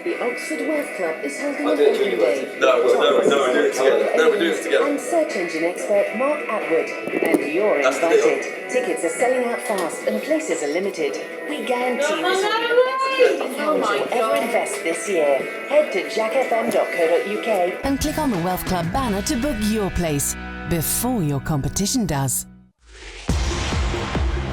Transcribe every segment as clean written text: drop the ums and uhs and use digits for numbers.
The Oxford Wealth Club is holding an open day. No, we're doing it together. No, we're doing it together. I'm search engine expert Mark Atwood, and you're invited. Tickets are selling out fast and places are limited. We guarantee this will be the best £50 you'll ever invest this year. Head to jackfm.co.uk and click on the Wealth Club banner to book your place before your competition does.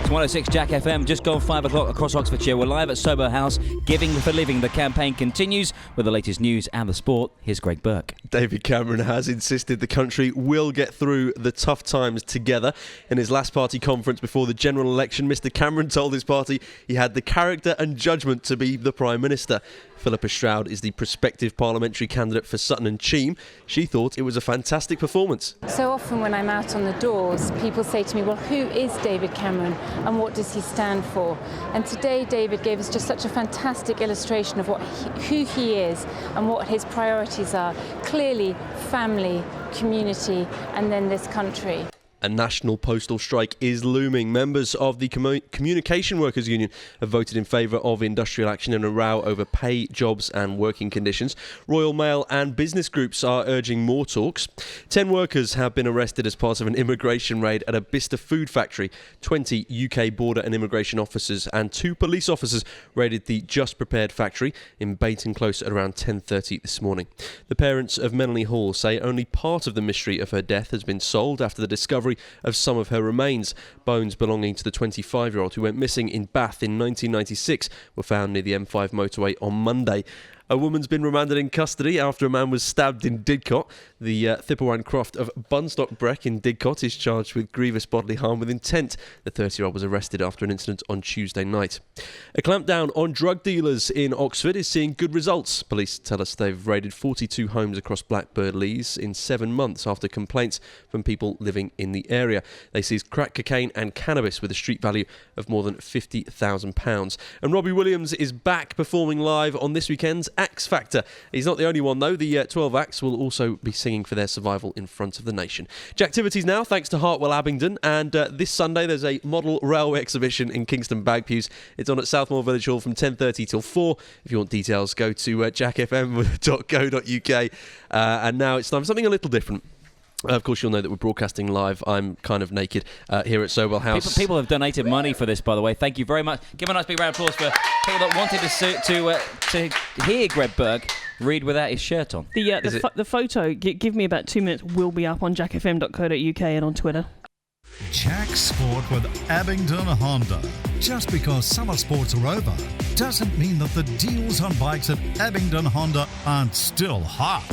It's 106 Jack FM, just gone 5 o'clock across Oxfordshire. We're live at Sobell House. Giving for Living. The campaign continues with the latest news and the sport. Here's Greg Burke. David Cameron has insisted the country will get through the tough times together. In his last party conference before the general election, Mr Cameron told his party he had the character and judgment to be the Prime Minister. Philippa Stroud is the prospective parliamentary candidate for Sutton and Cheam. She thought it was a fantastic performance. So often when I'm out on the doors, people say to me, well, who is David Cameron and what does he stand for? And today David gave us just such a fantastic illustration of who he is and what his priorities are. Clearly, family, community, and then this country. A national postal strike is looming. Members of the Communication Workers Union have voted in favour of industrial action in a row over pay, jobs and working conditions. Royal Mail and business groups are urging more talks. 10 workers have been arrested as part of an immigration raid at a Bicester food factory. 20 UK border and immigration officers and 2 police officers raided the Just Prepared factory in Bayton Close at around 10:30 this morning. The parents of Melanie Hall say only part of the mystery of her death has been solved after the discovery of some of her remains. Bones belonging to the 25-year-old who went missing in Bath in 1996 were found near the M5 motorway on Monday. A woman's been remanded in custody after a man was stabbed in Didcot. The Thipperwan Croft of Bunstock Breck in Didcot is charged with grievous bodily harm with intent. The 30-year-old was arrested after an incident on Tuesday night. A clampdown on drug dealers in Oxford is seeing good results. Police tell us they've raided 42 homes across Blackbird Leys in 7 months after complaints from people living in the area. They seized crack cocaine and cannabis with a street value of more than £50,000. And Robbie Williams is back performing live on this weekend's X Factor. He's not the only one though. The 12 acts will also be singing for their survival in front of the nation. Activities now thanks to Hartwell Abingdon, and this Sunday there's a model railway exhibition in Kingston Bagpues. It's on at Southmore Village Hall from 10:30 till 4. If you want details, go to jackfm.co.uk. And now it's time for something a little different. Of course, you'll know that we're broadcasting live. I'm kind of naked here at Sobell House. People have donated money for this, by the way. Thank you very much. Give a nice big round of applause for people that wanted to hear Greg Burke read without his shirt on. The photo, give me about 2 minutes, will be up on jackfm.co.uk and on Twitter. Jack Sport with Abingdon Honda. Just because summer sports are over doesn't mean that the deals on bikes at Abingdon Honda aren't still hot.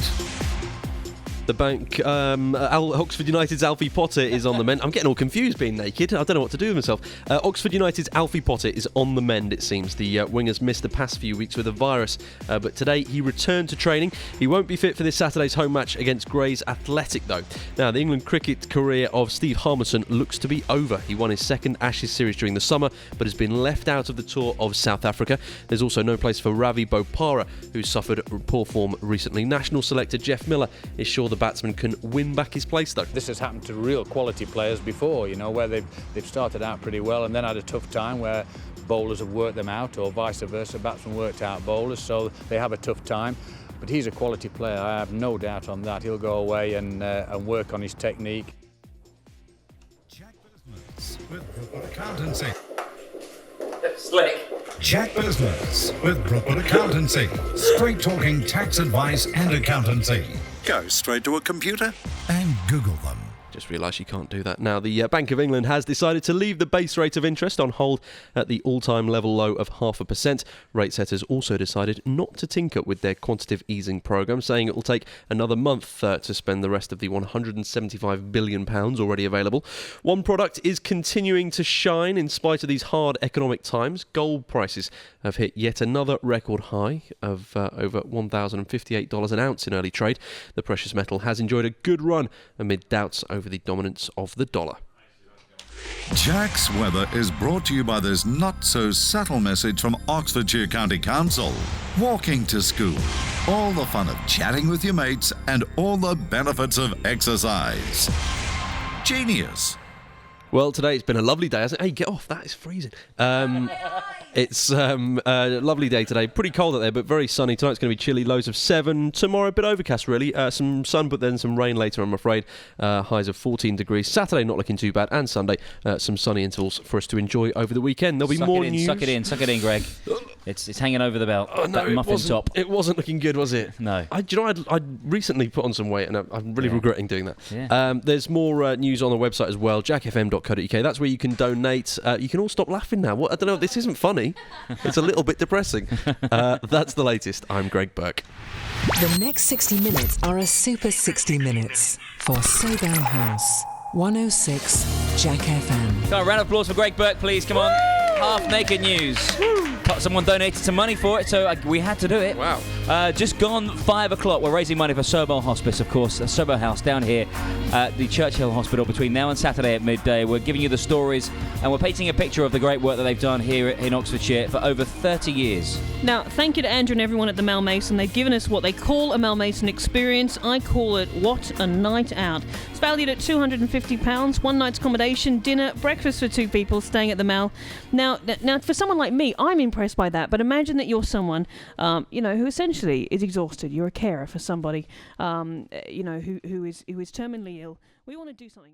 The bank, Oxford United's Alfie Potter is on the mend. I'm getting all confused being naked. I don't know what to do with myself. Oxford United's Alfie Potter is on the mend, it seems. The winger's missed the past few weeks with a virus, but today he returned to training. He won't be fit for this Saturday's home match against Grays Athletic, though. Now, the England cricket career of Steve Harmison looks to be over. He won his second Ashes series during the summer, but has been left out of the tour of South Africa. There's also no place for Ravi Bopara, who suffered poor form recently. National selector Jeff Miller is sure the batsman can win back his place, though. This has happened to real quality players before, where they've started out pretty well and then had a tough time where bowlers have worked them out, or vice versa, batsmen worked out bowlers, so they have a tough time. But he's a quality player, I have no doubt on that. He'll go away and work on his technique. Jack Business with Brookwood Accountancy. Slick. Jack Business with Brookwood Accountancy. Straight talking tax advice and accountancy. Go straight to a computer and Google them. Just realised you can't do that. Now, the Bank of England has decided to leave the base rate of interest on hold at the all-time level low of 0.5%. Rate setters also decided not to tinker with their quantitative easing programme, saying it will take another month to spend the rest of the £175 billion already available. One product is continuing to shine in spite of these hard economic times. Gold prices have hit yet another record high of over $1,058 an ounce in early trade. The precious metal has enjoyed a good run amid doubts over the dominance of the dollar. Jack's Weather is brought to you by this not-so-subtle message from Oxfordshire County Council. Walking to school, all the fun of chatting with your mates and all the benefits of exercise. Genius. Well, today it's been a lovely day, hasn't it? Hey, get off. That is freezing. It's a lovely day today. Pretty cold out there, but very sunny. Tonight's going to be chilly. Lows of 7. Tomorrow, a bit overcast, really. Some sun, but then some rain later, I'm afraid. Highs of 14 degrees. Saturday, not looking too bad. And Sunday, some sunny intervals for us to enjoy over the weekend. There'll be more news. Suck it in, Greg. It's hanging over the belt. Oh, no, that muffin top. It wasn't looking good, was it? No. I recently put on some weight, and I'm really regretting doing that. Yeah. There's more news on the website as well, jackfm.co.uk. That's where you can donate. You can all stop laughing now. I don't know, this isn't funny. It's a little bit depressing. That's the latest. I'm Greg Burke. The next 60 minutes are a super 60 minutes for Sobell House. 106 Jack FM. Come on, round of applause for Greg Burke, please. Come on. Half Naked News. Someone donated some money for it, so we had to do it. Wow. Just gone 5 o'clock. We're raising money for Sobell Hospice, of course. Sobell House down here at the Churchill Hospital between now and Saturday at midday. We're giving you the stories, and we're painting a picture of the great work that they've done here in Oxfordshire for over 30 years. Now, thank you to Andrew and everyone at the Mel Mason. They've given us what they call a Mel Mason experience. I call it What a Night Out. It's valued at £250, one night's accommodation, dinner, breakfast for 2 people staying at the Mel. Now, for someone like me, I'm impressed by that. But imagine that you're someone, who essentially is exhausted. You're a carer for somebody, who is terminally ill. We want to do something.